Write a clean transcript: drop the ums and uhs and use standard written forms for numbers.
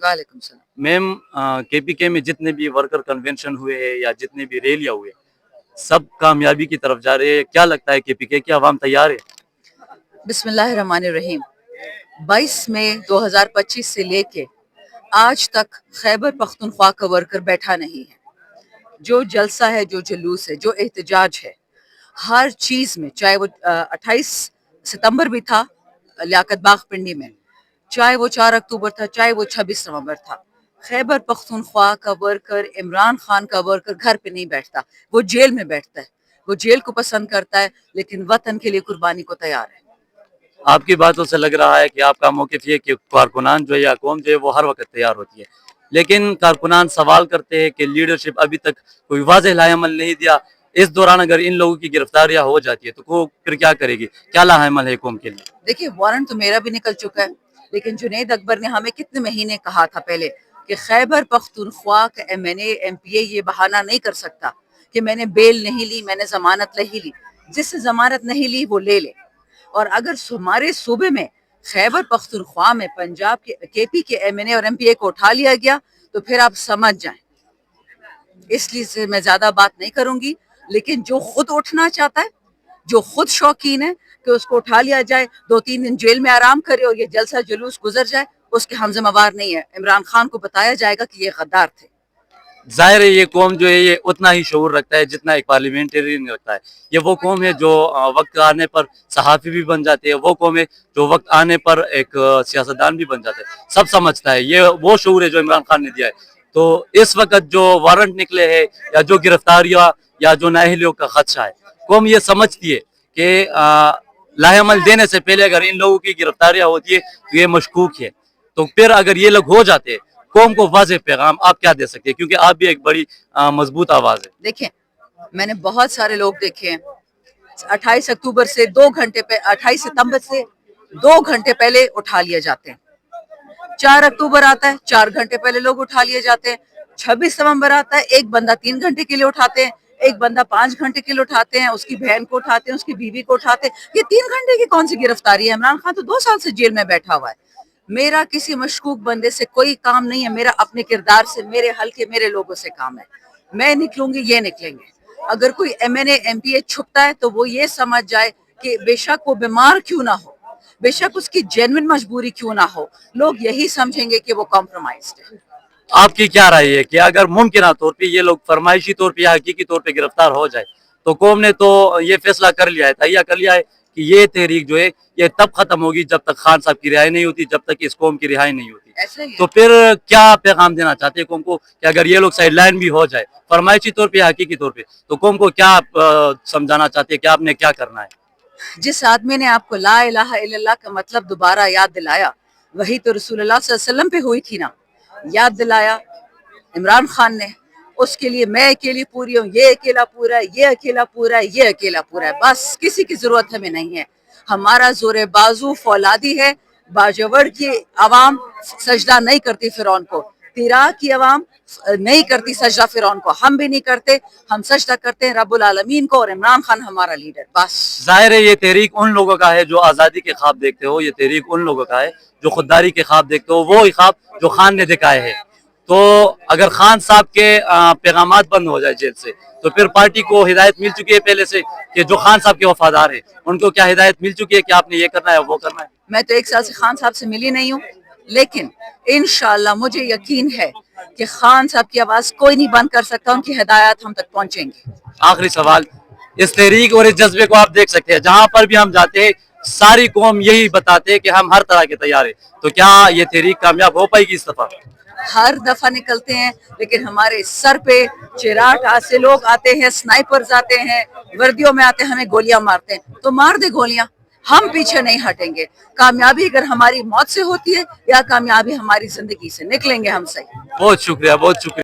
वालेकुम सलाम। Ma'am, KPK में जितने भी वर्कर कन्वेंशन हुए हैं या जितने भी रैलियां हुए, सब कामयाबी की तरफ जा रहे हैं। क्या लगता है केपीके की आवाम तैयार है? बिस्मिल्लाहिर्रहमानिर्रहीम। 22 मई 2025 से लेके आज तक खैबर पख्तूनख्वा का वर्कर बैठा नहीं है। जो जलसा है, जो जुलूस है, जो एहतजाज है, हर चीज़ में, चाहे वो 28 सितंबर भी था लियाकत बाग पिंडी में, चाहे वो 4 अक्टूबर था, चाहे वो 26 नवंबर था, खैबर पख्तूनख्वा का वर्कर, इमरान खान का वर्कर घर पे नहीं बैठता, वो जेल में बैठता है। वो जेल को पसंद करता है, लेकिन वतन के लिए कुर्बानी को तैयार है। आपकी बातों से लग रहा है कि आपका मौक़िफ़ ये कि कारकुनान जो है या कौम जो है वो हर वक्त तैयार होती है, लेकिन कारकुनान सवाल करते हैं कि लीडरशिप अभी तक कोई वाज़ेह लाएमल नहीं दिया। इस दौरान अगर इन लोगों की गिरफ्तारियां हो जाती है तो वो फिर क्या करेगी? क्या लाएमल है कौम के लिए? देखिए, वारंट तो मेरा भी निकल चुका है, लेकिन जुनैद अकबर ने हमें कितने महीने कहा था पहले कि खैबर पख्तूनख्वा का एमएनए एमपीए ये बहाना नहीं कर सकता कि मैंने बेल नहीं ली, मैंने जमानत नहीं ली। जिससे जमानत नहीं ली वो ले ले। और अगर हमारे सूबे में खैबर पख्तूनख्वा में पंजाब के केपी के एमएनए और एमपीए को उठा लिया गया तो फिर आप समझ जाएं। इसलिए से मैं ज्यादा बात नहीं करूंगी, लेकिन जो खुद उठना चाहता है, जो खुद शौकीन है कि उसको उठा लिया जाए, 2-3 दिन जेल में आराम करे और ये जलसा जुलूस गुजर जाए, उसके हम जिम्मेवार नहीं है। इमरान खान को बताया जाएगा कि ये गद्दार थे। जाहिर है ये कौम जो है ये उतना ही शऊर रखता है जितना एक पार्लियामेंटेरियन रखता है। ये वो कौम है जो वक्त आने पर सहाफ़ी भी बन जाती है, वो कौम है जो वक्त आने पर एक सियासतदान भी बन जाता है। सब समझता है, ये वो शऊर है जो इमरान खान ने दिया है। तो इस वक्त जो वारंट निकले हैं या जो गिरफ्तारियां या जो नाअहलियों का खदशा है, कौम ये समझती है कि लाहेमल देने से पहले अगर इन लोगों की गिरफ्तारियां होती है तो ये मशकूक है। तो फिर अगर ये लोग हो जाते हैं, कौम को वाज़ेह पैगाम आप क्या दे सकते हैं? क्योंकि आप भी एक बड़ी मजबूत आवाज है। देखिए, मैंने बहुत सारे लोग देखे हैं 28 अक्टूबर से 2 घंटे पे 28 सितंबर से 2 घंटे पहले उठा लिए जाते हैं। 4 अक्टूबर आता है, 4 घंटे पहले लोग उठा लिए जाते हैं। 26 नवंबर आता है, एक बंदा 3 घंटे के लिए उठाते हैं, एक बंदा 5 घंटे के लिए उठाते हैं, उसकी बहन को उठाते हैं, उसकी बीवी को उठाते हैं। ये 3 घंटे की कौन सी गिरफ्तारी है? इमरान खान तो 2 साल से जेल में बैठा हुआ है। मेरा किसी मशकूक बंदे से कोई काम नहीं है, मेरा अपने किरदार से, मेरे हल्के, मेरे लोगों से काम है। मैं निकलूंगी, ये निकलेंगे। अगर कोई एमएनए एमपीए छुपता है तो वो ये समझ जाए कि बेशक वो बीमार क्यों ना हो, बेशक उसकी जेन्युइन मजबूरी क्यों ना हो, लोग यही समझेंगे कि वो कॉम्प्रोमाइज्ड है। आपकी क्या राय है कि अगर मुमकिन तौर पे ये लोग फरमाइशी तौर पे या हकीकी तौर पे गिरफ्तार हो जाए, तो कौम ने तो ये फैसला कर लिया है, तैयार कर लिया है कि ये तहरीक जो है ये तब खत्म होगी जब तक खान साहब की रिहाई नहीं होती, जब तक इस कौम की रिहाई नहीं होती। तो फिर क्या पैगाम देना चाहते हैं कौम को कि अगर ये लोग साइडलाइन भी हो जाए फरमाइशी तौर पे या हकीकी तौर पे, तो कौम को क्या समझाना चाहते हैं कि आपने क्या करना है? जिस आदमी ने आपको ला इलाहा इल्लल्लाह का मतलब दोबारा याद दिलाया, वही तो रसूलुल्लाह सल्लल्लाहु अलैहि वसल्लम पे हुई थी ना। याद दिलाया इमरान खान ने। उसके लिए मैं अकेली पूरी हूँ, ये अकेला पूरा है, ये अकेला पूरा है, ये अकेला पूरा है। बस किसी की जरूरत हमें नहीं है। हमारा जोरे बाजू फौलादी है। बाजवड़ की आवाम सजदा नहीं करती फिरौन को, तिरा की आवाम नहीं करती सजदा फिरौन को, हम भी नहीं करते। हम सजदा करते हैं रब्बुल आलमीन को और इमरान खान हमारा लीडर। बस जाहिर है ये तहरीक उन लोगों का है जो आज़ादी के ख्वाब देखते हो, ये तहरीक उन लोगों का है जो खुददारी के ख्वाब देखते हो, वो ख्वाब जो खान ने दिखाए हैं। तो अगर खान साहब के पैगामात बंद हो जाए जेल से, तो फिर पार्टी को हिदायत मिल चुकी है पहले से कि जो खान साहब के वफादार है उनको क्या हिदायत मिल चुकी है कि आपने ये करना है वो करना है? मैं तो 1 साल से खान साहब से मिली नहीं हूँ, लेकिन इंशाल्लाह मुझे यकीन है कि खान साहब की आवाज कोई नहीं बंद कर सकता, उनकी हिदायत हम तक पहुंचेंगी। आखिरी सवाल, इस तहरीक और इस जज्बे को आप देख सकते हैं, जहां पर भी हम जाते हैं सारी कौम यही बताते हैं कि हम हर तरह के तैयार हैं। तो क्या ये तहरीक कामयाब हो पाएगी इस दफा? हर दफा निकलते हैं, लेकिन हमारे सर पे चिराग से लोग आते हैं, स्नाइपर्स आते हैं, वर्दियों में आते हैं, हमें गोलियां मारते हैं। तो मार दे गोलियां, हम पीछे नहीं हटेंगे। कामयाबी अगर हमारी मौत से होती है या कामयाबी हमारी जिंदगी से, निकलेंगे हम सही। बहुत शुक्रिया, बहुत शुक्रिया।